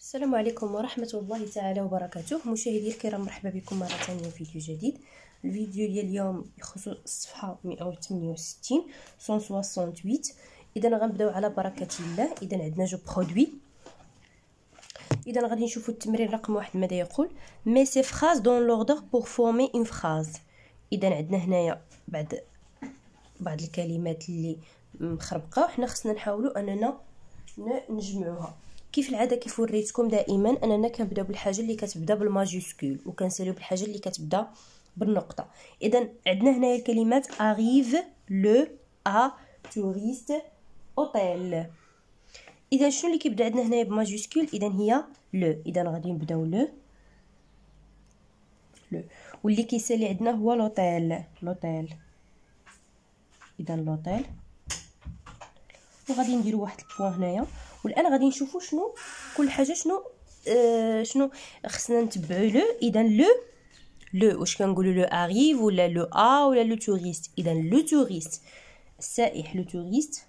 السلام عليكم ورحمة الله تعالى وبركاته. مشاهدي الكرام، مرحبا بكم مرة ثانية في فيديو جديد. الفيديو ديال اليوم يخص الصفحة 168 168. اذا غنبداو على بركة الله. اذا عندنا جو برودوي. اذا غادي نشوفوا التمرين رقم 1 ماذا يقول: مي سي فراز دون لوردر بور فورمي اون فراز. اذا عندنا هنايا بعض الكلمات اللي مخربقه، وحنا خصنا نحاولوا اننا نجمعوها. كيف العاده كيف وريتكم دائما اننا كنبداو بالحاجه اللي كتبدا بالماجيسكول وكنساليو بالحاجه اللي كتبدا بالنقطه. اذا عندنا هنايا الكلمات arrive le a touriste hôtel. اذا شنو اللي كيبدا عندنا هنايا بماجيسكول؟ اذا هي لو. اذا غادي نبداو لو واللي كيسالي عندنا هو لوطيل. اذا لوطيل، وغادي نديروا واحد البوان هنايا. والان غادي نشوفوا شنو كل حاجه شنو خصنا نتبعوا لو. اذا لو واش كنقولوا لو اريف ولا لو ولا لو توريست؟ اذا لو توريست السائح، لو توريست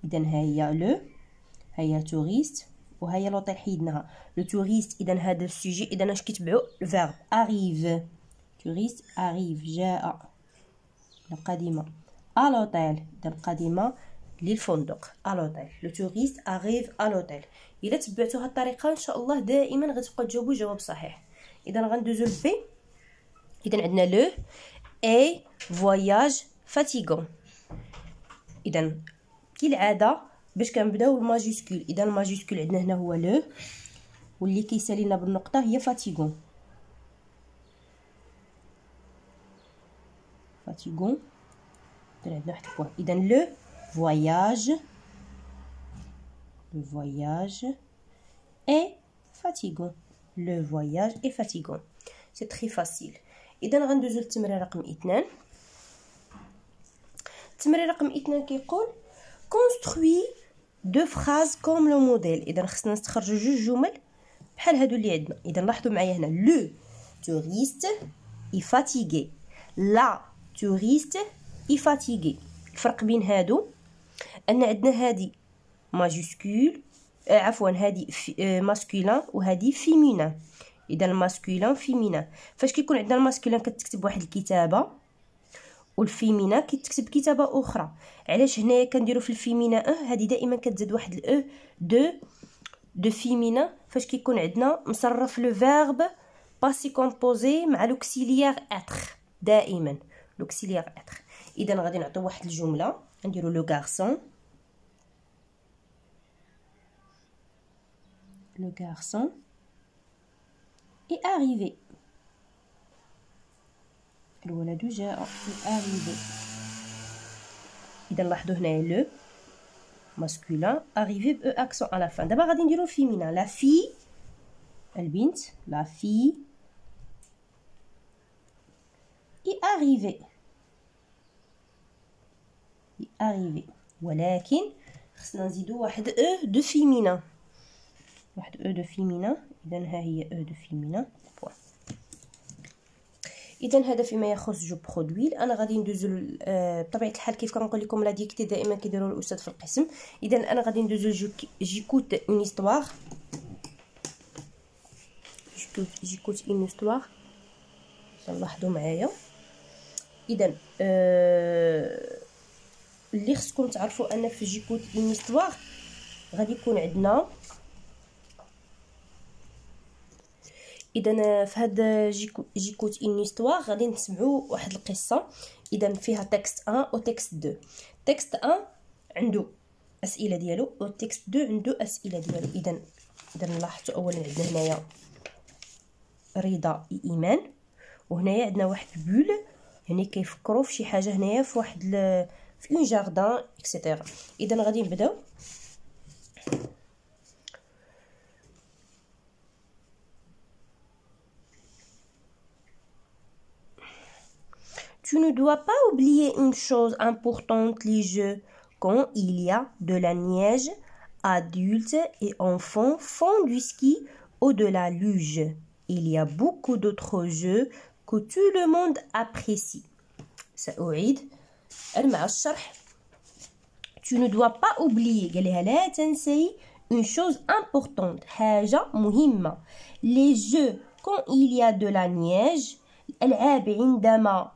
اذا ها هي لو، ها هي توريست، وها هي لوطيل حيدناها. لو توريست اذا هذا السوجي. اذا اش كيتبعوا؟ الفيرب اريف. توريست اريف، جاء القادمه. à l'hôtel القادمه للفندق. à l'hôtel le touriste arrive à l'hôtel. الا تبعتوا هذه الطريقه ان شاء الله دائما غتبقاو تجاوبوا جواب صحيح. اذا غندوزو لبي. اذا عندنا لو اي فواياج فاتيغون. اذا كالعاده باش كنبداو بالماجيسكول. اذا الماجيسكول عندنا هنا هو لو، واللي كيسالينا بالنقطه هي فاتيغون. عندنا واحد البوان. اذا لو voyage est fatigant. Le voyage est fatigant. C'est très facile. اذا غندوزو للتمرين رقم 2. التمرين رقم 2 كيقول construis deux phrases comme le modèle. اذا خصنا نستخرجوا جوج جمل بحال هادو اللي عندنا. اذا لاحظوا معايا هنا: le touriste est fatigué. la touriste est fatigué. الفرق بين هادو ان عندنا هادي ماجيسكول، عفوا هادي ماسكولين وهادي فيمينان. اذا الماسكولين فيمينان. فاش كيكون عندنا الماسكولين كتكتب واحد الكتابه، والفيمينان كتكتب كتابه اخرى. علاش هنايا كنديروا في الفيمينان هذه دائما كتزاد واحد الاو دو فيمينان فاش كيكون عندنا مصرف لو فيرب باسي كومبوزي مع لوكسيليير اتر. دائما لوكسيليير اتر. اذا غادي نعطيو واحد الجمله. نديرو لو غارسون est arrivé. الولد جاء. arrivé. اذا لاحظوا هنايا لو ماسكولين arrivé ب اكسون على فان. دابا غادي نديرو الفيمينان. لا في البنت، لا في est arrivé. ولكن خصنا نزيدو واحد او دو فيمينان. اذا ها هي او دو فيمينان. اذا هذا فيما يخص جو برودوي. انا غادي ندوزو بطبيعه الحال كيف كنقول لكم لا ديكتي دائما كيديروا الاستاذ في القسم. اذا انا غادي ندوزو جيكوت اون هيستوار. جيكوت اون هيستوار. لاحظوا معايا. اذا اللي خصكم تعرفوا ان في جيكوت اون هيستوار غادي يكون عندنا. اذا في هذا جيكوت اون هيستوار غادي نسمعوا واحد القصه. اذا فيها تكست 1 و تكست 2. تكست 1 عنده اسئله ديالو، و تكست 2 عنده اسئله ديالو. اذا لاحظتوا اولا عندنا هنايا رضا ايمان، وهنايا عندنا واحد بول يعني كيفكروا في شي حاجه هنايا في واحد في اون جاردان اكسيتيرا. اذا غادي نبداو. Tu ne dois pas oublier une chose importante, les jeux. Quand il y a de la neige, adultes et enfants font du ski ou de la luge. Il y a beaucoup d'autres jeux que tout le monde apprécie. سأعيد مع الشرح. Tu tu ne dois pas oublier قال لها لا تنسي une chose importante حاجة مهمة les jeux quand il y a de la neige الألعاب عندما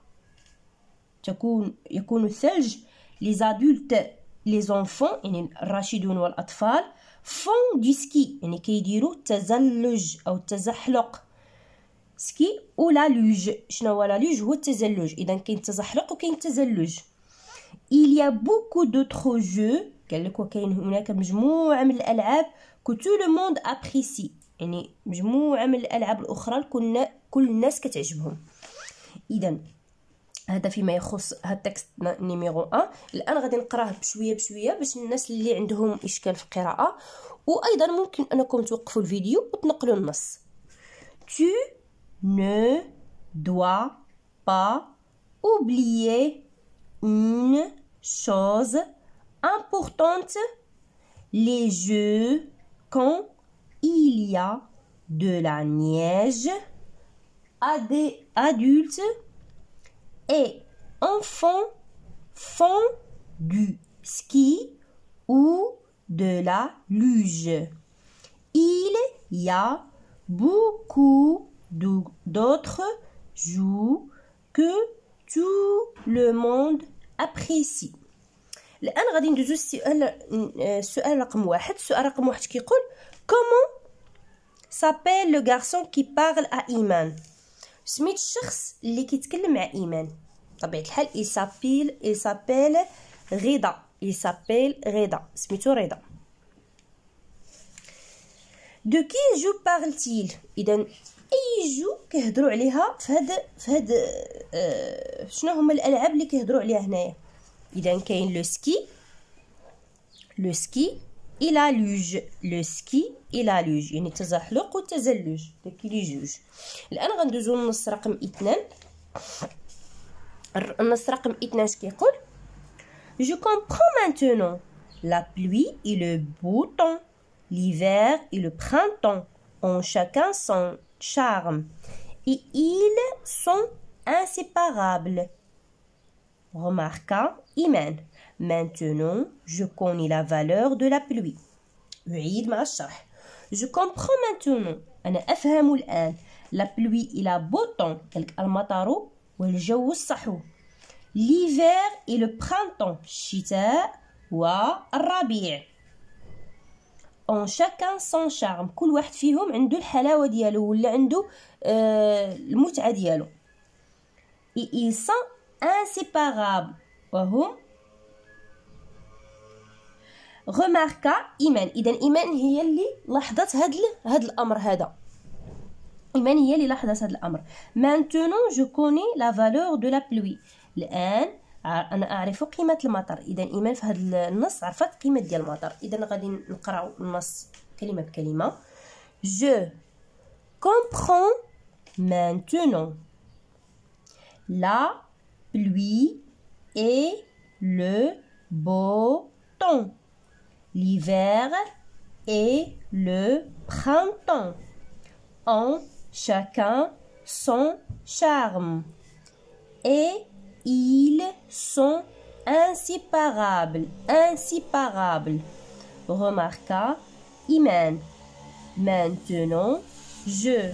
يكون الثلج les adultes les enfants يعني الراشدون والأطفال font du ski يعني كيديروا التزلج أو التزحلق سكي ولا لوج. شنو هو لا لوج؟ هو التزلج. إذا كاين التزحلق وكاين التزلج. il y a beaucoup d'autres jeux قال لك وكاين هناك مجموعة من الألعاب que tout le monde apprécie يعني مجموعة من الألعاب الأخرى كل الناس كتعجبهم. إذا هذا فيما يخص هذا التكست نيميرو 1. الآن غادي نقراه بشوية باش الناس اللي عندهم إشكال في القراءة، وأيضا ممكن أنكم توقفوا الفيديو وتنقلوا النص. Tu ne dois pas oublier une chose importante les jeux quand il y a de la neige des adultes et enfants font du ski ou de la luge. Il y a beaucoup d'autres jeux que tout le monde apprécie. الآن غادي ندوزو السؤال رقم 1. السؤال رقم 1 كيقول comment s'appelle le garçon qui parle à إيمان؟ سميت الشخص اللي كيتكلم مع إيمان. بطبيعة الحال il s'appelle رضا. سميتو رضا. de qui joue parle-t-il؟ إذا أي جو كيهضروا عليها في هاد شنو هما الألعاب اللي كيهضروا عليها هنايا؟ إذا كاين لو سكي et la luge. لو سكي et la luge يعني التزحلق والتزلج. داكي لي جوج. الآن غندوزو للنص رقم 2. النص رقم 2 اش كيقول Je comprends maintenant. La pluie et le beau temps, l'hiver et le printemps ont chacun son charme et ils sont inséparables. Remarqua Iman. Maintenant, je connais la valeur de la pluie. أعيد مع الشرح. Je comprends maintenant. أنا أفهم الآن. La pluie et la beau temps. المطر والجو الصحو. L'hiver et le printemps. الشتاء والربيع. En chacun son charme. كل واحد فيهم عنده الحلاوة ديالو ولا عنده المتعة ديالو. Et ils sont inséparables. وهم remarqua إيمان. إذا إيمان هي اللي لاحظت هاد الأمر هذا. إيمان هي اللي لاحظت هاد الأمر. Maintenant je connais la valeur de la pluie. الآن أنا أعرف قيمة المطر. إذا إيمان في هذا النص عرفت قيمة ديال المطر. إذا غادي نقراو النص كلمة بكلمة. Je comprends maintenant. La pluie et le beau temps. L'hiver et le printemps ont chacun son charme et ils sont inséparables. Remarqua Iman. Maintenant, je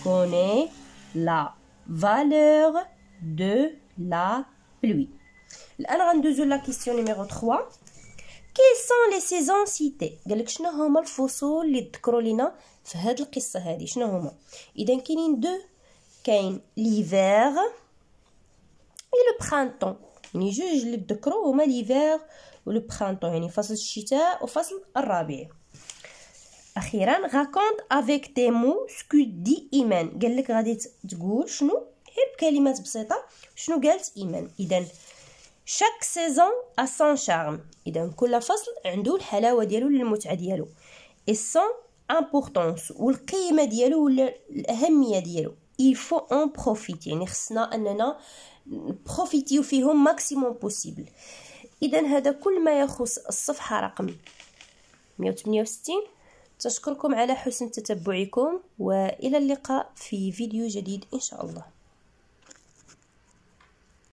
connais la valeur de la pluie. الآن غندوزو لا كيسيون نيميرو 3. Quelles sont les saisons citées؟ قالك شنو هما الفصول اللي ذكروا لينا في هاد القصه هذه؟ شنو هما؟ اذا كاينين دو، كاين ليفير و لو برانطون، يعني جوج اللي ذكروا هما ليفير و لو برانطون، يعني فصل الشتاء وفصل الربيع. اخيرا raconte avec tes mots ce que dit إيمان. قالك غادي تقول شنو غير بكلمات بسيطه شنو قالت إيمان. اذا chaque saison a son charme. إذا كل فصل عنده الحلاوة ديالو للمتعة ديالو. et son importance والقيمة ديالو ولا الأهمية ديالو. il faut en profiter، يعني خصنا أننا بروفيتيو فيهم ماكسيموم بوسيبل. إذا هذا كل ما يخص الصفحة رقم 168. تشكركم على حسن تتبعكم، وإلى اللقاء في فيديو جديد إن شاء الله.